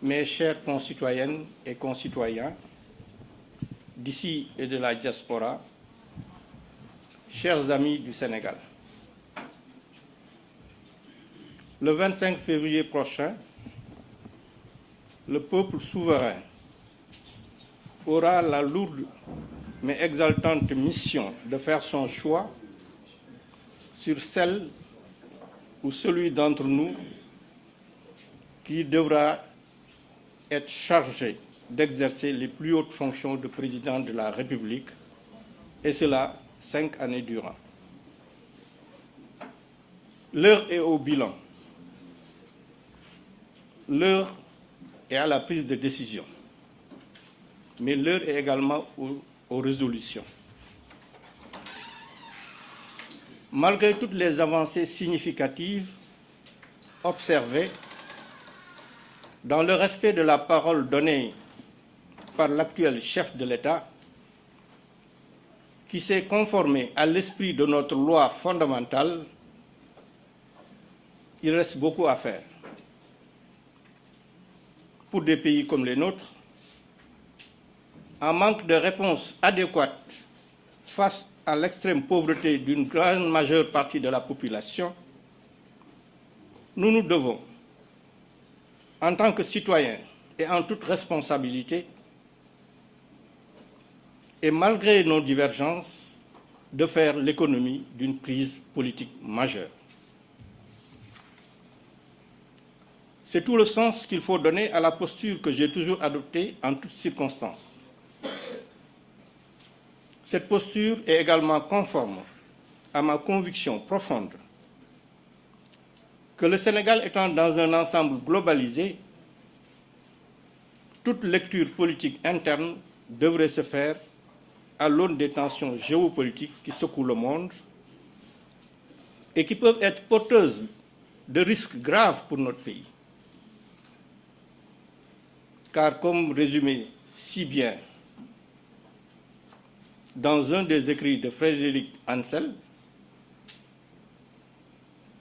mes chères concitoyennes et concitoyens d'ici et de la diaspora, chers amis du Sénégal, le 25 février prochain, le peuple souverain aura la lourde mais exaltante mission de faire son choix sur celle ou celui d'entre nous qui devra être chargé d'exercer les plus hautes fonctions de président de la République, et cela 5 années durant. L'heure est au bilan. L'heure est à la prise de décision. Mais l'heure est également aux résolutions. Malgré toutes les avancées significatives observées, dans le respect de la parole donnée par l'actuel chef de l'État, qui s'est conformé à l'esprit de notre loi fondamentale, il reste beaucoup à faire. Pour des pays comme les nôtres, en manque de réponses adéquates face à l'extrême pauvreté d'une grande majeure partie de la population, nous nous devons, en tant que citoyens et en toute responsabilité, et malgré nos divergences, de faire l'économie d'une crise politique majeure. C'est tout le sens qu'il faut donner à la posture que j'ai toujours adoptée en toutes circonstances. Cette posture est également conforme à ma conviction profonde que le Sénégal étant dans un ensemble globalisé, toute lecture politique interne devrait se faire à l'aune des tensions géopolitiques qui secouent le monde et qui peuvent être porteuses de risques graves pour notre pays. Car comme résumé si bien dans un des écrits de Frédéric Ansel,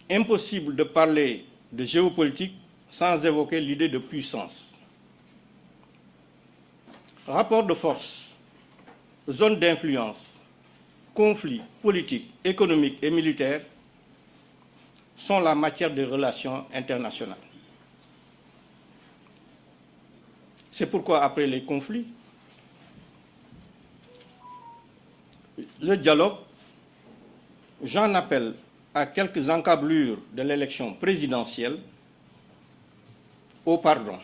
impossible de parler de géopolitique sans évoquer l'idée de puissance. Rapport de force, zone d'influence, conflits politiques, économiques et militaires sont la matière des relations internationales. C'est pourquoi, après les conflits, le dialogue, j'en appelle à quelques encablures de l'élection présidentielle, au pardon,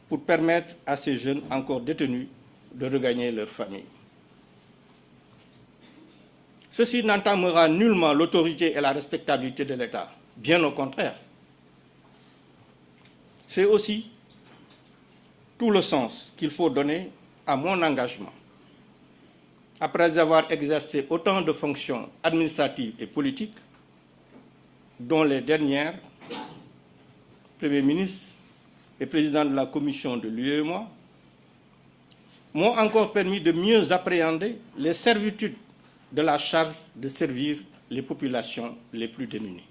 pour permettre à ces jeunes encore détenus de regagner leur famille. Ceci n'entamera nullement l'autorité et la respectabilité de l'État, bien au contraire. C'est aussi tout le sens qu'il faut donner à mon engagement. Après avoir exercé autant de fonctions administratives et politiques, dont les dernières, Premier ministre et président de la commission de l'UEMOA, m'ont encore permis de mieux appréhender les servitudes de la charge de servir les populations les plus démunies.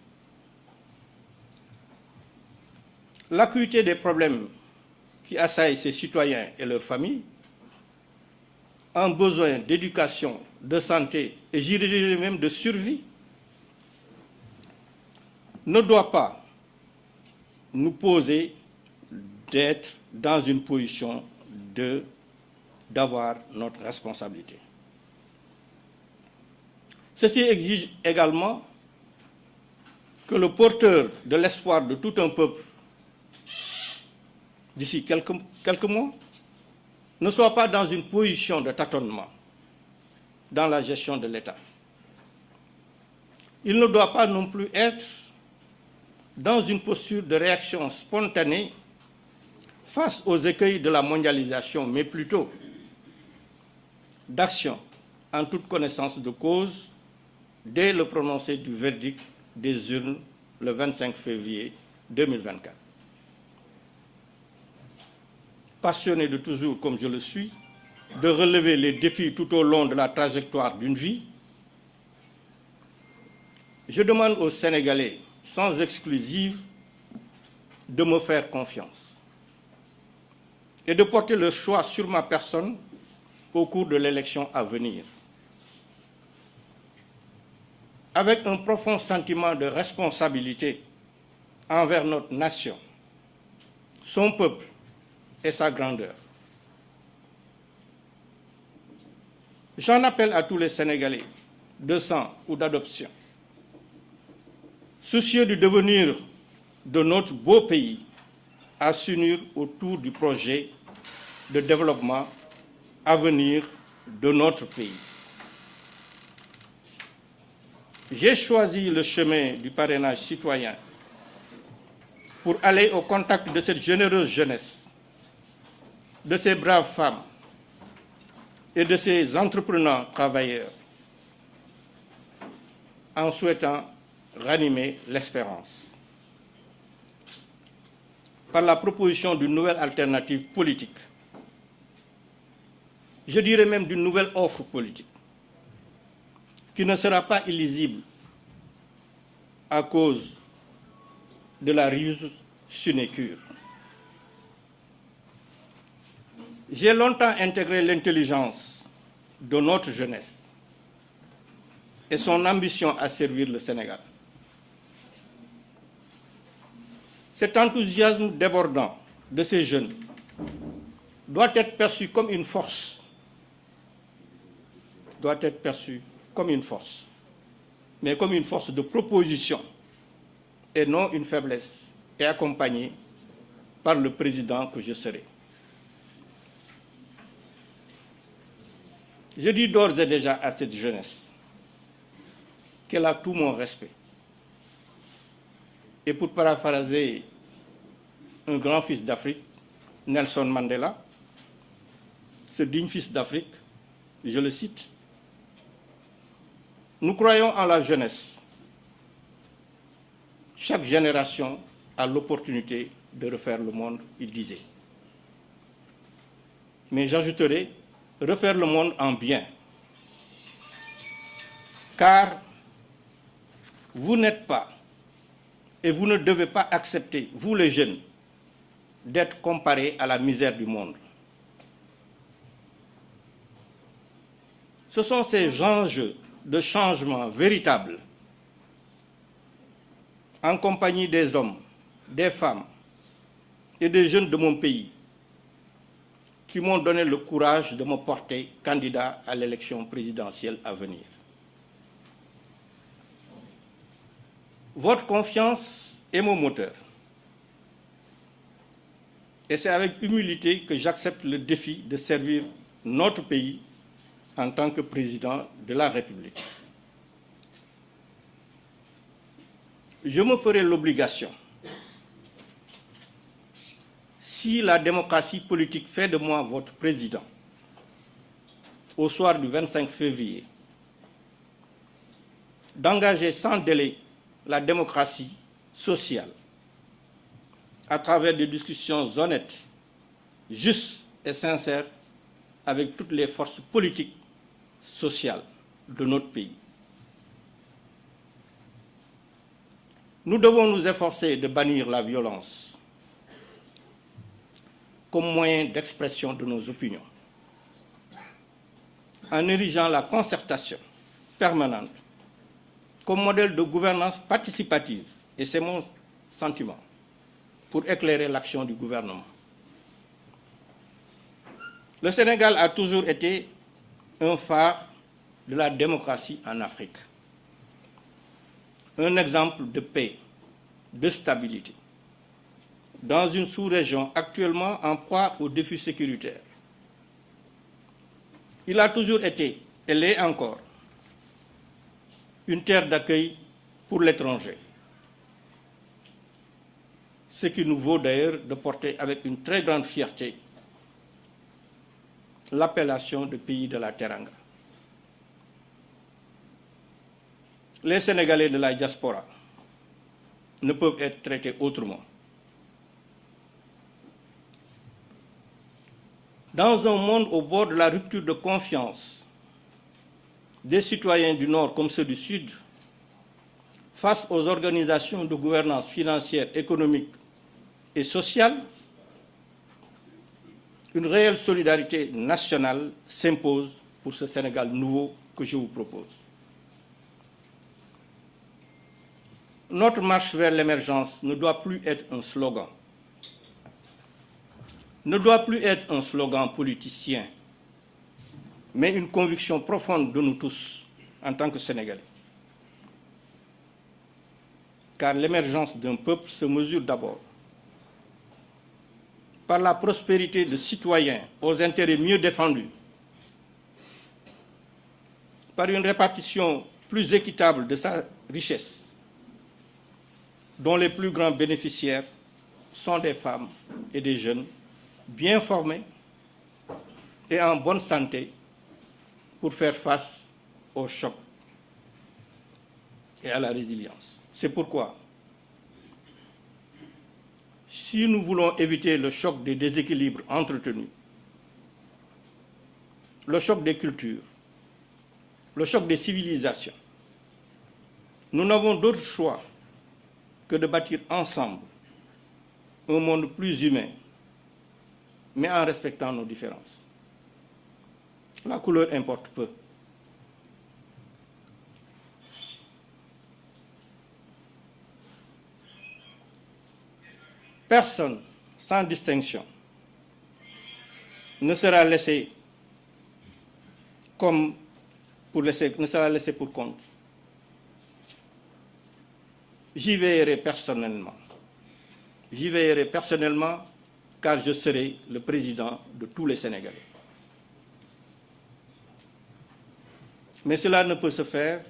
L'acuité des problèmes qui assaillent ces citoyens et leurs familles, un besoin d'éducation, de santé et je dirais même de survie, ne doit pas nous poser d'être dans une position d'avoir notre responsabilité. Ceci exige également que le porteur de l'espoir de tout un peuple d'ici quelques mois ne soit pas dans une position de tâtonnement dans la gestion de l'État. Il ne doit pas non plus être dans une posture de réaction spontanée face aux écueils de la mondialisation, mais plutôt d'action en toute connaissance de cause dès le prononcé du verdict des urnes le 25 février 2024. Passionné de toujours, comme je le suis, de relever les défis tout au long de la trajectoire d'une vie, je demande aux Sénégalais, sans exclusive, de me faire confiance. et de porter le choix sur ma personne au cours de l'élection à venir. Avec un profond sentiment de responsabilité envers notre nation, son peuple et sa grandeur. J'en appelle à tous les Sénégalais, de sang ou d'adoption, soucieux du devenir de notre beau pays, à s'unir autour du projet de développement à venir de notre pays. J'ai choisi le chemin du parrainage citoyen pour aller au contact de cette généreuse jeunesse, de ces braves femmes et de ces entrepreneurs travailleurs, en souhaitant ranimer l'espérance. Par la proposition d'une nouvelle alternative politique, je dirais même d'une nouvelle offre politique, qui ne sera pas illisible à cause de la ruse sinécure. J'ai longtemps intégré l'intelligence de notre jeunesse et son ambition à servir le Sénégal. Cet enthousiasme débordant de ces jeunes doit être perçu comme une force, mais comme une force de proposition et non une faiblesse, et accompagné par le président que je serai. Je dis d'ores et déjà à cette jeunesse qu'elle a tout mon respect. Et pour paraphraser un grand fils d'Afrique, Nelson Mandela, ce digne fils d'Afrique, je le cite, « Nous croyons en la jeunesse. Chaque génération a l'opportunité de refaire le monde, il disait. Mais j'ajouterai, refaire le monde en bien. Car vous n'êtes pas et vous ne devez pas accepter, vous les jeunes, d'être comparés à la misère du monde. Ce sont ces enjeux de changement véritables, en compagnie des hommes, des femmes et des jeunes de mon pays, qui m'ont donné le courage de me porter candidat à l'élection présidentielle à venir. Votre confiance est mon moteur. Et c'est avec humilité que j'accepte le défi de servir notre pays en tant que président de la République. Je me ferai l'obligation, si la démocratie politique fait de moi votre président, au soir du 25 février, d'engager sans délai la démocratie sociale à travers des discussions honnêtes, justes et sincères avec toutes les forces politiques, sociales de notre pays. Nous devons nous efforcer de bannir la violence comme moyen d'expression de nos opinions, en érigeant la concertation permanente comme modèle de gouvernance participative, et c'est mon sentiment, pour éclairer l'action du gouvernement. Le Sénégal a toujours été un phare de la démocratie en Afrique, un exemple de paix, de stabilité, dans une sous-région actuellement en proie aux défis sécuritaires. Il a toujours été, et l'est encore, une terre d'accueil pour l'étranger, ce qui nous vaut d'ailleurs de porter avec une très grande fierté l'appellation de pays de la Teranga. Les Sénégalais de la diaspora ne peuvent être traités autrement. Dans un monde au bord de la rupture de confiance des citoyens du Nord comme ceux du Sud, face aux organisations de gouvernance financière, économique et sociale, Une réelle solidarité nationale s'impose pour ce Sénégal nouveau que je vous propose. Notre marche vers l'émergence ne doit plus être un slogan. Ne doit plus être un slogan politicien, mais une conviction profonde de nous tous en tant que Sénégalais. Car l'émergence d'un peuple se mesure d'abord par la prospérité de citoyens aux intérêts mieux défendus, par une répartition plus équitable de sa richesse, dont les plus grands bénéficiaires sont des femmes et des jeunes bien formés et en bonne santé pour faire face au choc et à la résilience. C'est pourquoi, si nous voulons éviter le choc des déséquilibres entretenus, le choc des cultures, le choc des civilisations, nous n'avons d'autre choix que de bâtir ensemble un monde plus humain, mais en respectant nos différences. La couleur importe peu. Personne, sans distinction, ne sera laissé pour compte. J'y veillerai personnellement. J'y veillerai personnellement car je serai le président de tous les Sénégalais. Mais cela ne peut se faire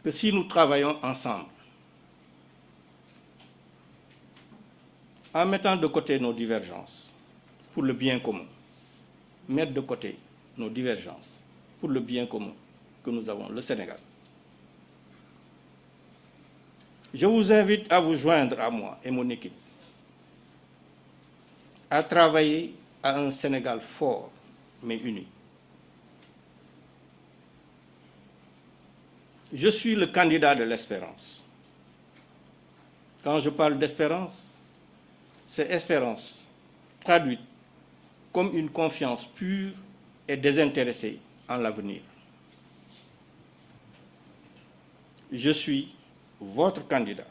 que si nous travaillons ensemble, en mettant de côté nos divergences pour le bien commun. Mettre de côté nos divergences pour le bien commun que nous avons, le Sénégal. Je vous invite à vous joindre à moi et mon équipe, à travailler à un Sénégal fort mais uni. Je suis le candidat de l'espérance. Quand je parle d'espérance, c'est espérance traduite comme une confiance pure et désintéressée en l'avenir. Je suis votre candidat.